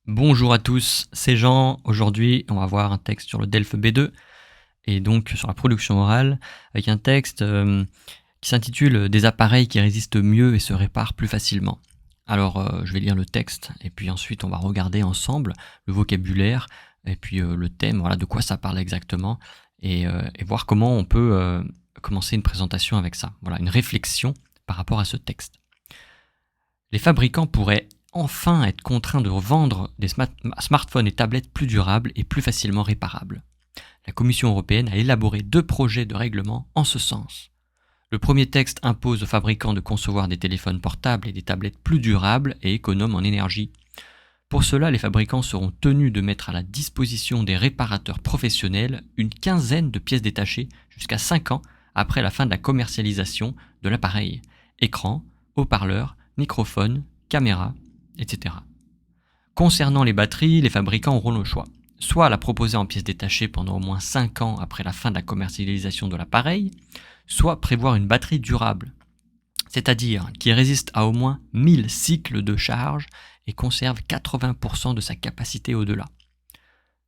Bonjour à tous, c'est Jean. Aujourd'hui, on va voir un texte sur le DELF B2 et donc sur la production orale avec un texte qui s'intitule « Des appareils qui résistent mieux et se réparent plus facilement ». Alors, je vais lire le texte et puis ensuite on va regarder ensemble le vocabulaire et puis le thème, voilà, de quoi ça parle exactement et voir comment on peut commencer une présentation avec ça. Voilà, une réflexion par rapport à ce texte. Les fabricants pourraient enfin être contraints de vendre des smartphones et tablettes plus durables et plus facilement réparables. La Commission européenne a élaboré 2 projets de règlement en ce sens. Le premier texte impose aux fabricants de concevoir des téléphones portables et des tablettes plus durables et économes en énergie. Pour cela, les fabricants seront tenus de mettre à la disposition des réparateurs professionnels une quinzaine de pièces détachées jusqu'à 5 ans après la fin de la commercialisation de l'appareil. Écran, haut-parleur, microphone, caméra, etc. Concernant les batteries, les fabricants auront le choix. Soit la proposer en pièces détachées pendant au moins 5 ans après la fin de la commercialisation de l'appareil, soit prévoir une batterie durable, c'est-à-dire qui résiste à au moins 1000 cycles de charge et conserve 80% de sa capacité au-delà.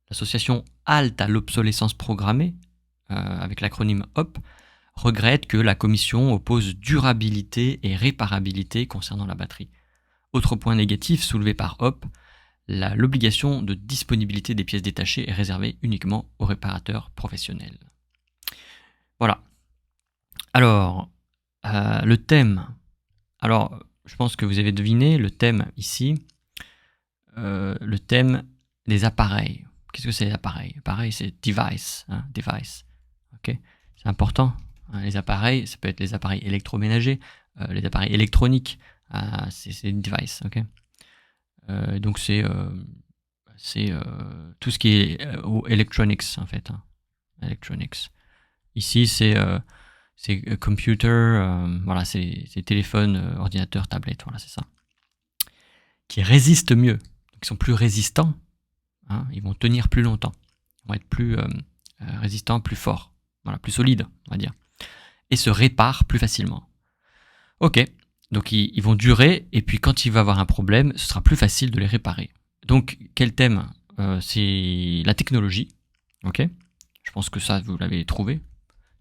L'association Halte à l'obsolescence programmée, avec l'acronyme HOP, regrette que la Commission oppose durabilité et réparabilité concernant la batterie. Autre point négatif soulevé par HOP, l'obligation de disponibilité des pièces détachées est réservée uniquement aux réparateurs professionnels. Voilà. Alors, le thème. Alors, je pense que vous avez deviné le thème ici. Le thème des appareils. Qu'est-ce que c'est les appareils? Appareil, c'est device. Device. Ok, c'est important. Les appareils, ça peut être les appareils électroménagers, les appareils électroniques. C'est device. Ok. Donc c'est tout ce qui est electronics en fait. Electronics. Ici c'est computer, voilà, c'est téléphones, ordinateurs, tablettes, voilà, c'est ça. Qui résistent mieux, donc ils sont plus résistants, ils vont tenir plus longtemps, ils vont être plus résistants, plus forts, voilà, plus solides, on va dire, et se réparent plus facilement. Ok, donc ils vont durer, et puis quand il va y avoir un problème, ce sera plus facile de les réparer. Donc quel thème? C'est la technologie, ok. Je pense que ça, vous l'avez trouvé.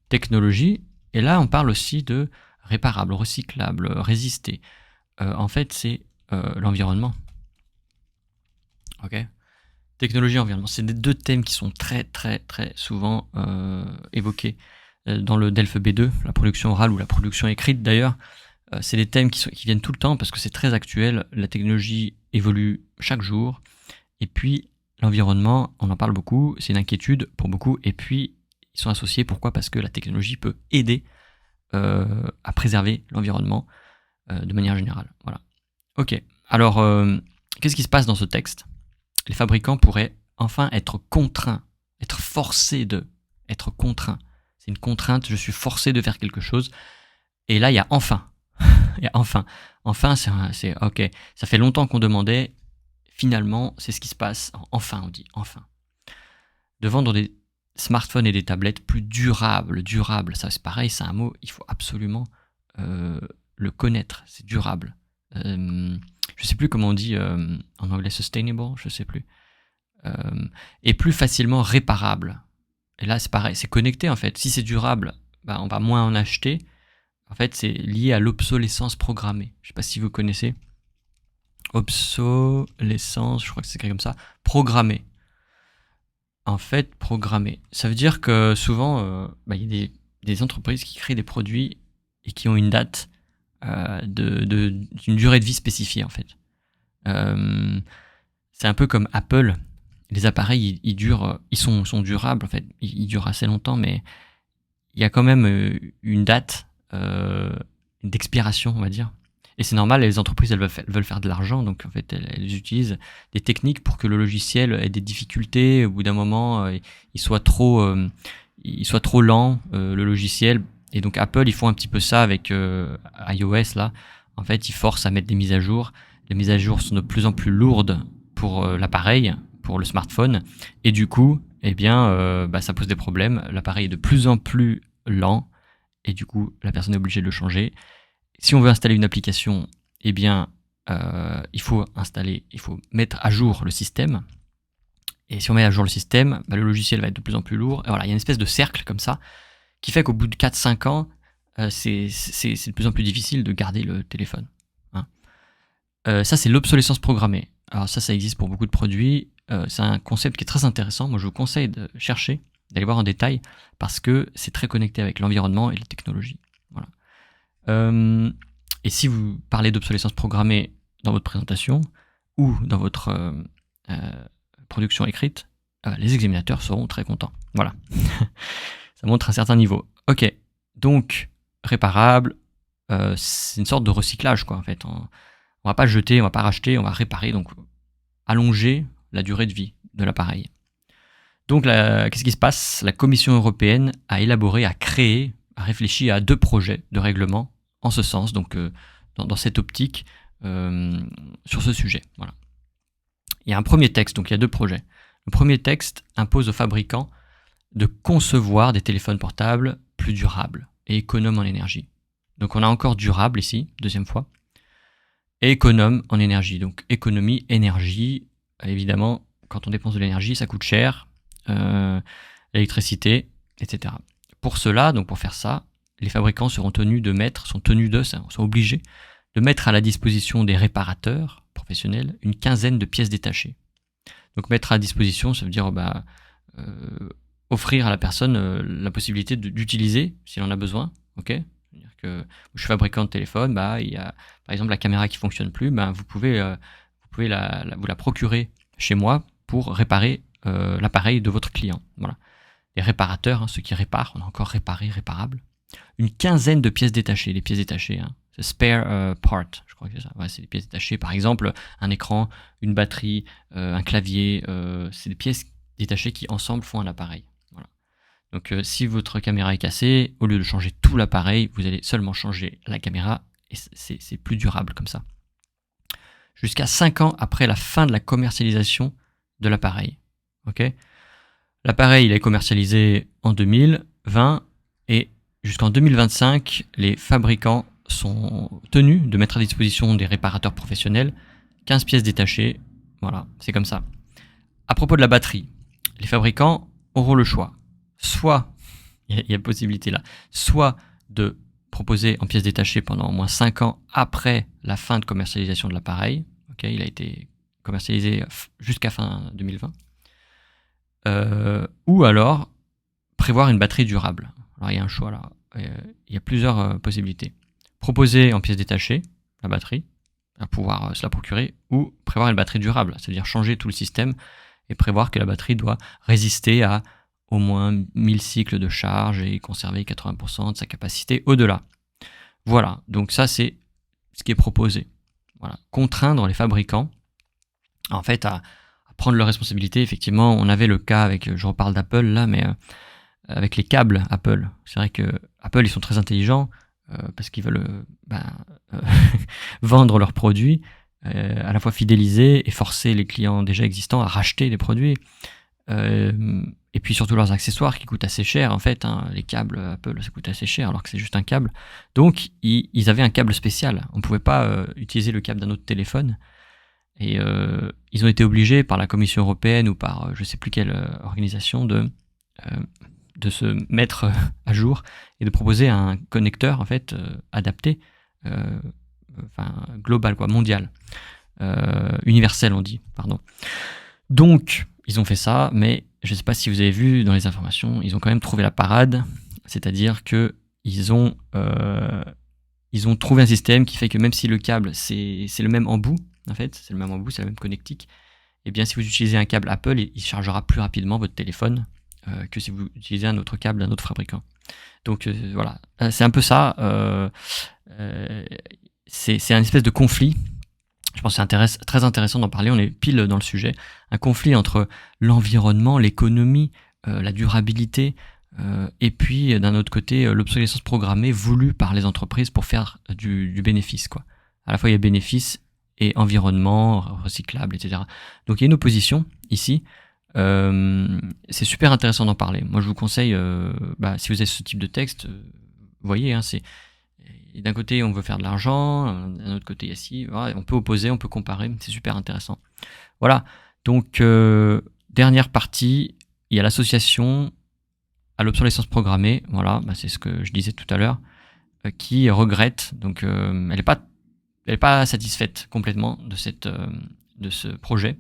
Technologie, et là on parle aussi de réparable, recyclable, résister. En fait, c'est l'environnement. Ok. Technologie, environnement, c'est des 2 thèmes qui sont très souvent évoqués dans le DELF B2, la production orale ou la production écrite d'ailleurs. C'est des thèmes qui viennent tout le temps parce que c'est très actuel. La technologie évolue chaque jour. Et puis, l'environnement, on en parle beaucoup, c'est une inquiétude pour beaucoup. Et puis, ils sont associés, pourquoi? Parce que la technologie peut aider à préserver l'environnement de manière générale. Voilà. Ok, alors, qu'est-ce qui se passe dans ce texte? Les fabricants pourraient enfin être contraints, être forcés de, être contraints. C'est une contrainte, je suis forcé de faire quelque chose. Et là, il y a enfin. Il y a enfin. Enfin, c'est ok. Ça fait longtemps qu'on demandait. Finalement, c'est ce qui se passe. Enfin, on dit enfin. De vendre des smartphones et des tablettes plus durables. Durable, ça c'est pareil, c'est un mot, il faut absolument le connaître. C'est durable. Je sais plus comment on dit en anglais, sustainable, je sais plus. Et plus facilement réparable. Et là, c'est pareil, c'est connecté en fait. Si c'est durable, on va moins en acheter. En fait, c'est lié à l'obsolescence programmée. Je ne sais pas si vous connaissez. Obsolescence, je crois que c'est écrit comme ça. Programmée. En fait, programmée. Ça veut dire que souvent, il y a des entreprises qui créent des produits et qui ont une date d'une durée de vie spécifiée, en fait. C'est un peu comme Apple. Les appareils, ils durent, ils sont durables, en fait. Ils durent assez longtemps, mais il y a quand même une date d'expiration, on va dire. Et c'est normal, les entreprises, elles veulent faire de l'argent, donc en fait, elles utilisent des techniques pour que le logiciel ait des difficultés. Au bout d'un moment, il soit trop lent, le logiciel. Et donc Apple, ils font un petit peu ça avec iOS, là. En fait, ils forcent à mettre des mises à jour. Les mises à jour sont de plus en plus lourdes pour l'appareil, pour le smartphone. Et du coup, ça pose des problèmes. L'appareil est de plus en plus lent. Et du coup, la personne est obligée de le changer. Si on veut installer une application, il faut mettre à jour le système. Et si on met à jour le système, le logiciel va être de plus en plus lourd. Et voilà, il y a une espèce de cercle comme ça, qui fait qu'au bout de 4-5 ans, c'est de plus en plus difficile de garder le téléphone. Hein. Ça, c'est l'obsolescence programmée. Alors ça existe pour beaucoup de produits. C'est un concept qui est très intéressant. Moi, je vous conseille de chercher, d'aller voir en détail, parce que c'est très connecté avec l'environnement et les technologies. Voilà. Et si vous parlez d'obsolescence programmée dans votre présentation ou dans votre production écrite, les examinateurs seront très contents. Voilà. Ça montre un certain niveau. Ok, donc réparable, c'est une sorte de recyclage, quoi, en fait. On va pas jeter, on va pas racheter, on va réparer, donc allonger la durée de vie de l'appareil. Donc qu'est-ce qui se passe? La Commission européenne a élaboré, a créé, a réfléchi à 2 projets de règlement en ce sens, donc dans cette optique, sur ce sujet. Voilà. Il y a un premier texte, donc il y a 2 projets. Le premier texte impose aux fabricants de concevoir des téléphones portables plus durables et économes en énergie. Donc on a encore durable ici, deuxième fois, et économe en énergie. Donc économie, énergie, évidemment, quand on dépense de l'énergie, ça coûte cher, l'électricité, etc. Pour cela, donc pour faire ça, les fabricants sont obligés de mettre à la disposition des réparateurs professionnels une quinzaine de pièces détachées. Donc mettre à disposition, ça veut dire offrir à la personne la possibilité d'utiliser s'il en a besoin. Ok, c'est-à-dire que je suis fabricant de téléphone, il y a par exemple la caméra qui fonctionne plus, vous pouvez vous la procurer chez moi pour réparer l'appareil de votre client. Voilà. Les réparateurs, ceux qui réparent, on a encore réparable. Une quinzaine de pièces détachées. Les pièces détachées, c'est spare part, je crois que c'est ça. Ouais, c'est des pièces détachées, par exemple un écran, une batterie, un clavier. C'est des pièces détachées qui ensemble font un appareil. Voilà. Donc si votre caméra est cassée, au lieu de changer tout l'appareil, vous allez seulement changer la caméra et c'est plus durable comme ça. Jusqu'à 5 ans après la fin de la commercialisation de l'appareil. Okay, l'appareil il est commercialisé en 2020 et jusqu'en 2025, les fabricants sont tenus de mettre à disposition des réparateurs professionnels 15 pièces détachées. Voilà, c'est comme ça. À propos de la batterie, les fabricants auront le choix. Soit, il y a possibilité là, soit de proposer en pièces détachées pendant au moins 5 ans après la fin de commercialisation de l'appareil. Okay, il a été commercialisé jusqu'à fin 2020. Ou alors prévoir une batterie durable. Alors il y a un choix là, il y a plusieurs possibilités. Proposer en pièces détachées la batterie, à pouvoir se la procurer, ou prévoir une batterie durable, c'est-à-dire changer tout le système et prévoir que la batterie doit résister à au moins 1000 cycles de charge et conserver 80% de sa capacité au-delà. Voilà, donc ça c'est ce qui est proposé. Voilà. Contraindre les fabricants en fait à prendre leurs responsabilités. Effectivement, on avait le cas avec, je reparle d'Apple là, mais avec les câbles Apple. C'est vrai que Apple, ils sont très intelligents parce qu'ils veulent vendre leurs produits, à la fois fidéliser et forcer les clients déjà existants à racheter des produits. Et puis surtout leurs accessoires qui coûtent assez cher en fait. Les câbles Apple, ça coûte assez cher alors que c'est juste un câble. Donc, ils avaient un câble spécial. On ne pouvait pas utiliser le câble d'un autre téléphone. Et ils ont été obligés par la Commission européenne ou par je ne sais plus quelle organisation de se mettre à jour et de proposer un connecteur en fait adapté, global quoi, mondial, universel on dit, pardon. Donc ils ont fait ça, mais je ne sais pas si vous avez vu dans les informations, ils ont quand même trouvé la parade, c'est-à-dire que ils ont trouvé un système qui fait que même si le câble c'est le même embout, en fait, c'est le même embout, c'est la même connectique, et bien si vous utilisez un câble Apple, il chargera plus rapidement votre téléphone que si vous utilisez un autre câble d'un autre fabricant. Donc voilà, c'est un peu ça. C'est un espèce de conflit. Je pense que c'est très intéressant d'en parler, on est pile dans le sujet. Un conflit entre l'environnement, l'économie, la durabilité, et puis d'un autre côté, l'obsolescence programmée voulue par les entreprises pour faire du bénéfice, quoi. À la fois il y a bénéfice et environnement, recyclable, etc. Donc il y a une opposition ici. C'est super intéressant d'en parler. Moi je vous conseille, si vous avez ce type de texte, vous voyez, et d'un côté on veut faire de l'argent, d'un autre côté il y a ci, voilà, on peut opposer, on peut comparer, c'est super intéressant. Voilà, donc dernière partie, il y a l'association à l'obsolescence programmée, voilà, c'est ce que je disais tout à l'heure, qui regrette, donc elle n'est pas satisfaite complètement de ce projet,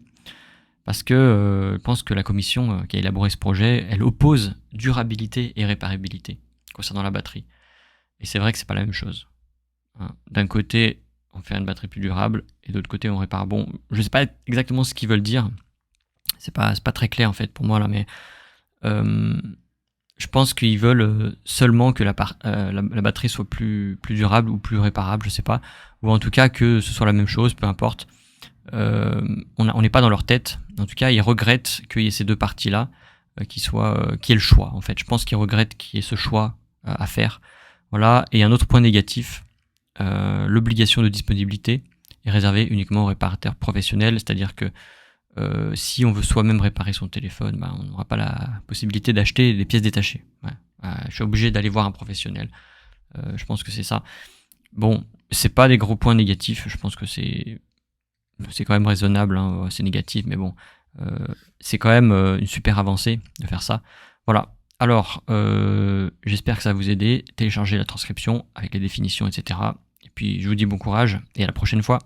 parce que je pense que la commission qui a élaboré ce projet, elle oppose durabilité et réparabilité concernant la batterie. Et c'est vrai que c'est pas la même chose. Hein. D'un côté, on fait une batterie plus durable, et d'autre côté, on répare. Bon, je sais pas exactement ce qu'ils veulent dire. C'est pas très clair en fait pour moi là, mais je pense qu'ils veulent seulement que la batterie soit plus durable ou plus réparable, je sais pas, ou en tout cas que ce soit la même chose, peu importe. On n'est pas dans leur tête. En tout cas, ils regrettent qu'il y ait ces deux parties-là, qu'il y ait le choix. En fait, je pense qu'ils regrettent qu'il y ait ce choix à faire. Voilà. Et un autre point négatif, l'obligation de disponibilité est réservée uniquement aux réparateurs professionnels, c'est-à-dire que si on veut soi-même réparer son téléphone, on n'aura pas la possibilité d'acheter des pièces détachées. Ouais. Je suis obligé d'aller voir un professionnel. Je pense que c'est ça. Bon, c'est pas des gros points négatifs. Je pense que c'est quand même raisonnable. Hein. C'est négatif, mais bon, c'est quand même une super avancée de faire ça. Voilà. Alors, j'espère que ça va vous aider. Téléchargez la transcription avec les définitions, etc. Et puis, je vous dis bon courage et à la prochaine fois.